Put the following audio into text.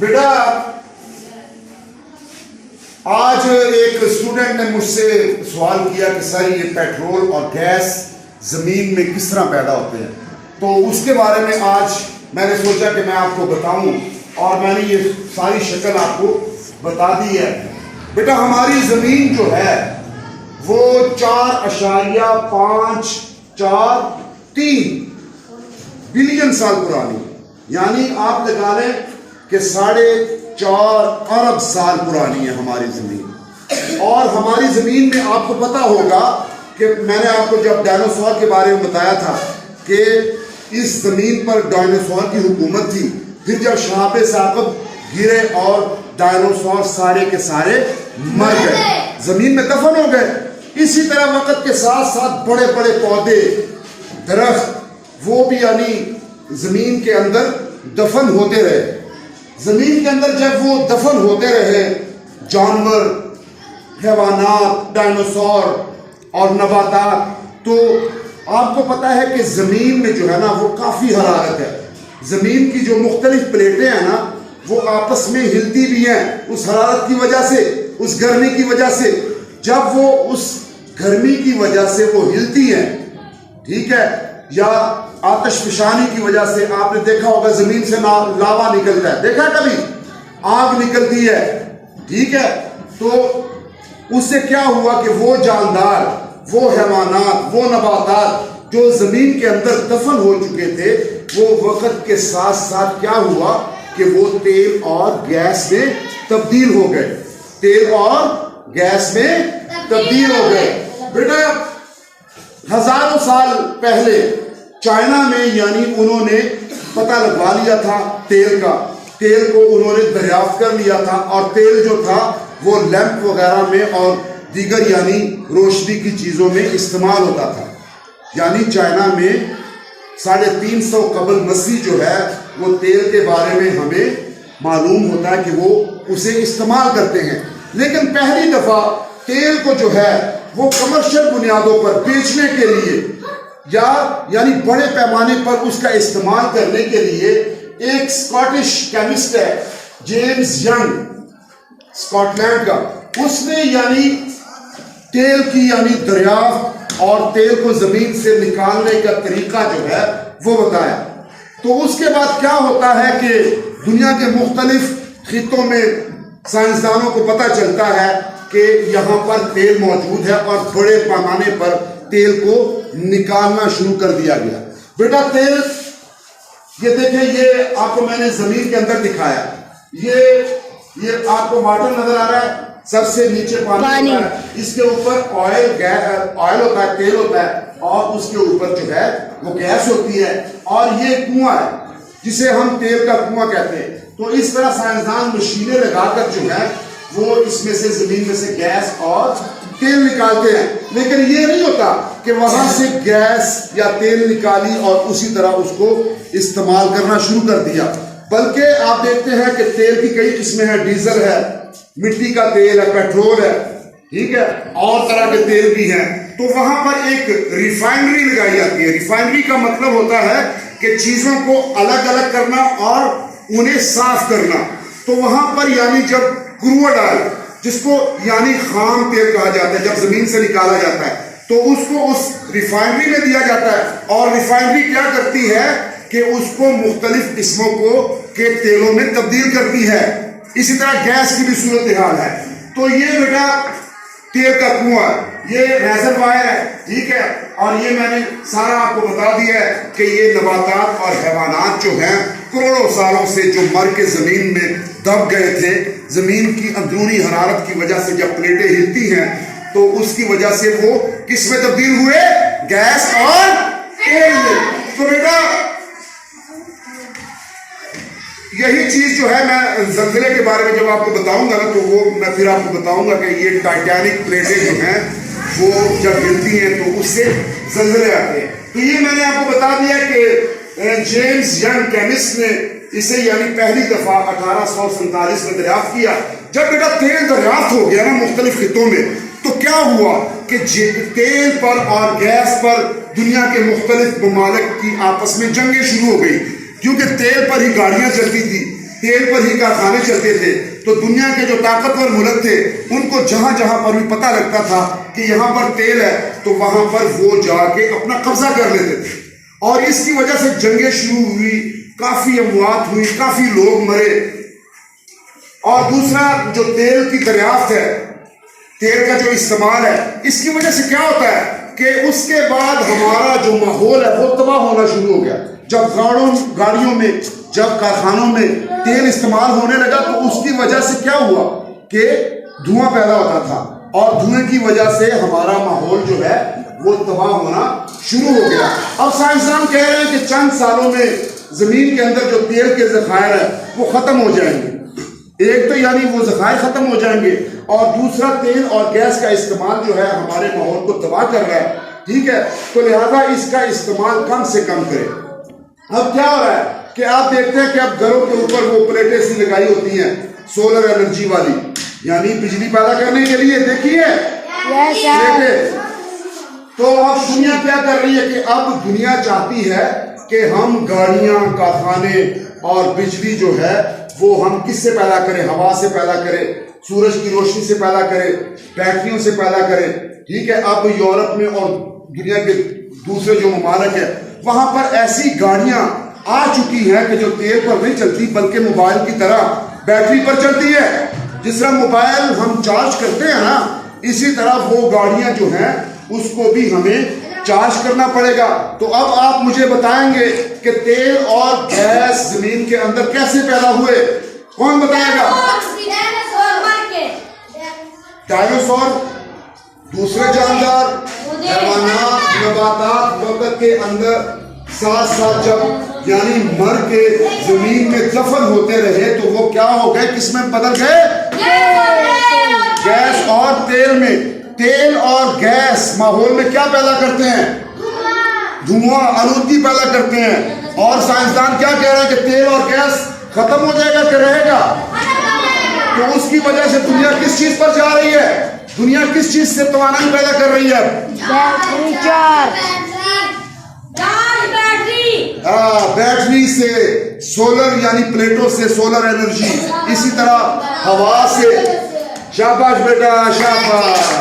بیٹا آج ایک اسٹوڈنٹ نے مجھ سے سوال کیا کہ سر یہ پیٹرول اور گیس زمین میں کس طرح پیدا ہوتے ہیں، تو اس کے بارے میں آج میں نے سوچا کہ میں آپ کو بتاؤں، اور میں نے یہ ساری شکل آپ کو بتا دی ہے۔ بیٹا ہماری زمین جو ہے وہ 4.543 بلین سال پرانی، یعنی آپ لگا لیں کہ 4.5 ارب سال پرانی ہے ہماری زمین۔ اور ہماری زمین میں آپ کو پتا ہوگا کہ میں نے آپ کو جب ڈائنوسور کے بارے میں بتایا تھا کہ اس زمین پر ڈائنوسور کی حکومت تھی، پھر جب شہاب ثاقب گرے اور ڈائنوسور سارے کے سارے مر گئے، زمین میں دفن ہو گئے۔ اسی طرح وقت کے ساتھ ساتھ بڑے بڑے پودے، درخت، وہ بھی یعنی زمین کے اندر دفن ہوتے رہے۔ زمین کے اندر جب وہ دفن ہوتے رہے، جانور، حیوانات، ڈائنوسور اور نباتات، تو آپ کو پتا ہے کہ زمین میں جو ہے نا وہ کافی حرارت ہے۔ زمین کی جو مختلف پلیٹیں ہیں نا وہ آپس میں ہلتی بھی ہیں اس حرارت کی وجہ سے، اس گرمی کی وجہ سے۔ جب وہ اس گرمی کی وجہ سے وہ ہلتی ہیں، ٹھیک ہے، یا آتش فشانی کی وجہ سے، آپ نے دیکھا ہوگا زمین سے لاوا نکلتا ہے، دیکھا کبھی آگ نکلتی ہے، ٹھیک ہے، تو اس سے کیا ہوا کہ وہ جاندار، وہ حیوانات، وہ نباتات جو زمین کے اندر دفن ہو چکے تھے، وہ وقت کے ساتھ ساتھ کیا ہوا کہ وہ تیل اور گیس میں تبدیل ہو گئے، تیل اور گیس میں تبدیل ہو گئے۔ بیٹا ہزاروں سال پہلے چائنا میں یعنی انہوں نے پتہ لگوا لیا تھا تیل کا، تیل کو انہوں نے دریافت کر لیا تھا، اور تیل جو تھا وہ لیمپ وغیرہ میں اور دیگر یعنی روشنی کی چیزوں میں استعمال ہوتا تھا۔ یعنی چائنا میں 350 قبل مسیح جو ہے وہ تیل کے بارے میں ہمیں معلوم ہوتا ہے کہ وہ اسے استعمال کرتے ہیں۔ لیکن پہلی دفعہ تیل کو جو ہے وہ کمرشل بنیادوں پر بیچنے کے لیے یا یعنی بڑے پیمانے پر اس کا استعمال کرنے کے لیے ایک اسکاٹش کیمسٹ ہے، جیمز ینگ، اسکاٹ لینڈ کا، اس نے یعنی تیل کی یعنی دریافت اور تیل کو زمین سے نکالنے کا طریقہ جو ہے وہ بتایا۔ تو اس کے بعد کیا ہوتا ہے کہ دنیا کے مختلف خطوں میں سائنسدانوں کو پتہ چلتا ہے کہ یہاں پر تیل موجود ہے، اور بڑے پیمانے پر تیل کو نکالنا شروع کر دیا گیا۔ بیٹا تیل، یہ دیکھیں، یہ آپ کو میں نے زمین کے اندر دکھایا، یہ آپ کو واٹر نظر آ رہا ہے، سب سے نیچے پانی ہوتا ہے، اس کے اوپر آئل ہوتا ہے، تیل ہوتا ہے، اور اس کے اوپر جو ہے وہ گیس ہوتی ہے، اور یہ کنواں ہے جسے ہم تیل کا کنواں کہتے ہیں۔ تو اس طرح سائنسدان مشینیں لگا کر جو ہے وہ اس میں سے زمین میں سے گیس اور تیل نکالتے ہیں۔ لیکن یہ نہیں ہوتا کہ وہاں سے گیس یا تیل نکالی اور اسی طرح اس کو استعمال کرنا شروع کر دیا، بلکہ آپ دیکھتے ہیں کہ تیل کی کئی قسمیں ہیں، ڈیزل ہے، مٹی کا تیل ہے، پیٹرول ہے، ٹھیک ہے، اور طرح کے تیل بھی ہیں۔ تو وہاں پر ایک ریفائنری لگائی جاتی ہے۔ ریفائنری کا مطلب ہوتا ہے کہ چیزوں کو الگ الگ کرنا اور انہیں صاف کرنا۔ تو وہاں پر یعنی جب کروڈ آئل، جس کو یعنی خام تیل کہا جاتا ہے، جب زمین سے نکالا جاتا ہے تو اس کو اس ریفائنری میں دیا جاتا ہے، اور ریفائنری کیا کرتی ہے کہ اس کو مختلف قسموں کے تیلوں میں تبدیل کرتی ہے۔ اسی طرح گیس کی بھی صورتحال ہے۔ تو یہ بیٹا تیل کا کنواں، یہ ریزروائر ہے، ٹھیک ہے، اور یہ میں نے سارا آپ کو بتا دیا ہے کہ یہ نباتات اور حیوانات جو ہیں کروڑوں سالوں سے جو مر کے زمین میں دب گئے تھے، زمین کی اندرونی حرارت کی وجہ سے جب پلیٹیں ہلتی ہیں تو اس کی وجہ سے وہ کس میں تبدیل ہوئے؟ گیس اور تیل میں۔ تو بیٹا یہی چیز جو ہے میں زلزلے کے بارے میں جب آپ کو بتاؤں گا نا تو وہ میں پھر آپ کو بتاؤں گا کہ یہ ٹائٹینک پلیٹیں جو ہیں وہ جب ہلتی ہیں تو اس سے زلزلے آتے ہیں۔ تو یہ میں نے آپ کو بتا دیا کہ جیمز ینگ کیمسٹ نے اسے یعنی پہلی دفعہ 1847 میں دریافت کیا۔ جب بیٹا تیل دریافت ہو گیا نا مختلف خطوں میں تو کیا ہوا کہ تیل پر اور گیس پر دنیا کے مختلف ممالک کی آپس میں جنگیں شروع ہو گئی، کیونکہ تیل پر ہی گاڑیاں چلتی تھی، تیل پر ہی کارخانے چلتے تھے تو دنیا کے جو طاقتور ملک تھے ان کو جہاں جہاں پر بھی پتہ لگتا تھا کہ یہاں پر تیل ہے تو وہاں پر وہ جا کے اپنا قبضہ کر لیتے تھے، اور اس کی وجہ سے جنگیں شروع ہوئی، کافی اموات ہوئی، کافی لوگ مرے۔ اور دوسرا جو تیل کی دریافت ہے، تیل کا جو استعمال ہے، اس کی وجہ سے کیا ہوتا ہے کہ اس کے بعد ہمارا جو ماحول ہے وہ تباہ ہونا شروع ہو گیا۔ جب گاڑیوں میں، جب کارخانوں میں تیل استعمال ہونے لگا تو اس کی وجہ سے کیا ہوا کہ دھواں پیدا ہوتا تھا، اور دھوئیں کی وجہ سے ہمارا ماحول جو ہے وہ تباہ ہونا شروع ہو گیا۔ اب سائنسدان کہہ رہے ہیں کہ چند سالوں میں زمین کے اندر جو تیل کے ذخائر ہیں وہ ختم ہو جائیں گے۔ ایک تو یعنی وہ ذخائر ختم ہو جائیں گے، اور دوسرا تیل اور گیس کا استعمال جو ہے ہمارے ماحول کو تباہ کر رہا ہے، ٹھیک ہے، تو لہذا اس کا استعمال کم سے کم کریں۔ اب کیا ہو رہا ہے کہ آپ دیکھتے ہیں کہ اب گھروں کے اوپر وہ پلیٹیں سی لگائی ہوتی ہیں سولر انرجی والی، یعنی بجلی پیدا کرنے کے لیے، دیکھیے پلیٹیں۔ تو اب دنیا کیا کر رہی ہے کہ اب دنیا چاہتی ہے کہ ہم گاڑیاں، کارخانے اور بجلی جو ہے وہ ہم کس سے پیدا کریں؟ ہوا سے پیدا کریں، سورج کی روشنی سے پیدا کریں، بیٹریوں سے پیدا کریں، ٹھیک ہے۔ اب یورپ میں اور دنیا کے دوسرے جو ممالک ہیں وہاں پر ایسی گاڑیاں آ چکی ہیں کہ جو تیل پر نہیں چلتی بلکہ موبائل کی طرح بیٹری پر چلتی ہے۔ جس طرح موبائل ہم چارج کرتے ہیں نا، اسی طرح وہ گاڑیاں جو ہیں اس کو بھی ہمیں چارج کرنا پڑے گا۔ تو اب آپ مجھے بتائیں گے کہ تیل اور گیس زمین کے اندر کیسے پیدا ہوئے؟ کون بتائے گا؟ ڈائنوسور، دوسرے جاندار، حیوانات، نباتات وقت کے اندر ساتھ ساتھ جب یعنی مر کے زمین میں دفن ہوتے رہے تو وہ کیا ہو گئے؟ کس میں بدل گئے؟ گیس اور تیل میں۔ تیل اور گیس ماحول میں کیا پیدا کرتے ہیں؟ دھواں، آلودگی پیدا کرتے ہیں۔ اور سائنسدان کیا کہہ رہے ہیں کہ تیل اور گیس ختم ہو جائے گا کہ رہے گا؟ تو اس کی وجہ سے دنیا کس چیز پر جا رہی ہے؟ دنیا کس چیز سے توانائی پیدا کر رہی ہے؟ بیٹری سے، سولر یعنی پلیٹوں سے سولر انرجی، اسی طرح ہوا سے۔ شاباش بیٹا، شاباش۔